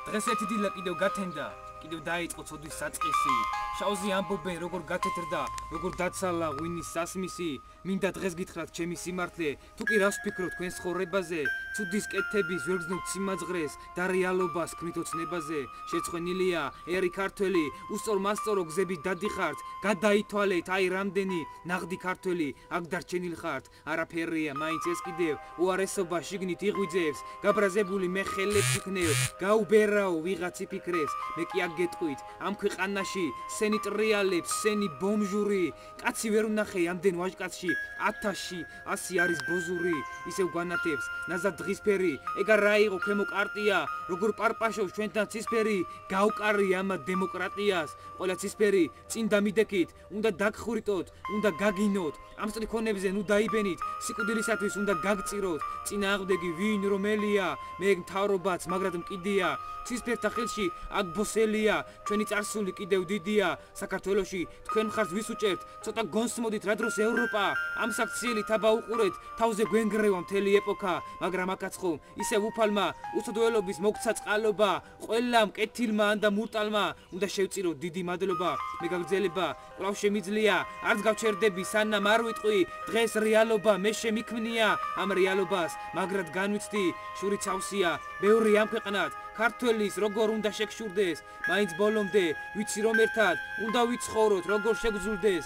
დღეს ერთი დილა კიდევ გათენდა, კიდევ დაიწყო ცოდვის საწყისი. შავზე ამბობენ, როგორ გათეთრდა, როგორ დაცალა ღვინის სასმისი. მინდა დღეს გითხრათ ჩემი სიმართლე, თუ კი რას ვფიქრობ თქვენ ცხოვრებაზე, ცუდის კეთების ვერ გრძნობ სიმაძღრეს და რეალობას ქმნით ოცნებაზე. შეცხვენილია ერი ქართველი, უსწორ მასწორო გზებით დადიხართ, გადაითვალეთ აი რამდენი ნაღდი ქართველი აქ დარჩენილ ხართ. არაფერია მაინც ეს კიდევ უარესობა შიგნით იღვიძებს, გაბრაზებული მე ხელებს იქნევ, გაუბერაო ვიღაც იფიქრებს, მე კი აქ გეტყვით ამ ქვეყანაში სენი ტრიალებს, სენი ბომჟური, კაცი ვერ ვნახე ამდენ ვაჟკაცში 1000-ში 100 არის ბოზური, ისევ განათებს ნაზად დღისფერი, ეგ რა იყო ქვემო კარტია, როგორ პარპაშობს ჩვენთან ცისფერი, გავკარი ამ დემოკრატიას, ყველა ცისფერი წინ დამიდექით, უნდა დაგხურიტოთ, უნდა გაგინოთ, ამ სტრიქონებზე ნუ დაიბენით, სიკვდილისათვის უნდა გაგწიროთ, წინააღმდეგი ვინ რომელია, მე მთავრობაც მაგრად მკიდია, ცისფერთა ხელში აქ ბოსელია, ჩვენი წარსული კიდევ დიდია, საქართველოში თქვენ ხართ ვის უჭერთ, ცოტა გონსმოდით რა დროს ევროპა, ამ საქციელი თაბა უყურეთ, თავზე გვენგრევა მთელი ეპოქა, მაგრამ აქაც ხომ ისევ უფალმა, უცოდველობის მოგცა წყალობა, ყველამ კეთილმა ანდა მურტალმა, უნდა შევწიროთ დიდი მადლობა, მე გაგრძელება, კვლავ შემიძლია, არც გავჩერდები სანამ არ ვიტყვი, დღეს რეალობა მე შემიქმნია, ამ რეალობას მაგრად განვიცდი, შური ცავსია, ბევრი ამ ქვეყნად, ქართველის როგორ უნდა შეგშურდეს, მაინც ბოლომდე ვიცი რომ ერთად უნდა ვიცხოვროთ, როგორ შეგძულდეს.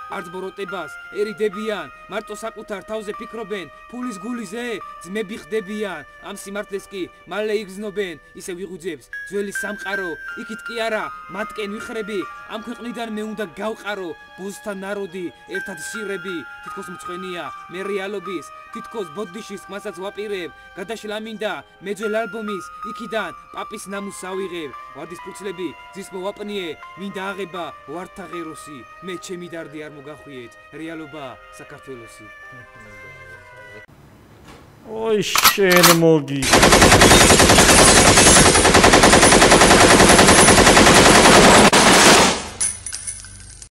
არც ბოროტებას ერიდებიან, მარტო საკუთარ თავზე ფიქრობენ, ფულის გულიზე ძმები ხდებიან, ამ სიმართლეს კი მალე იგრძნობენ, ისე ვიღვიძებს ძველი სამყარო, იქით კი არა, მათკენ ვიხრები, ამ ქვეყნიდან მე უნდა გავყარო, ბოზთა ნაროდი, ერთად სირები, თითქოს მწვენია, მე რეალობის, თითქოს ბოდიშის ხმასაც ვაპირებ, გადაშლა მინდა, მე ძველ ალბომის, იქიდან პაპის ნამუს ავიღებ, ვარდის ფურცლები, ძის მოვაპნიე, მინდა აღება, ვართა ღეროსი, მე ჩემი დარდი არ მოგახვიეთ, რეალობა საქართველოსი. ოი შენ მოგი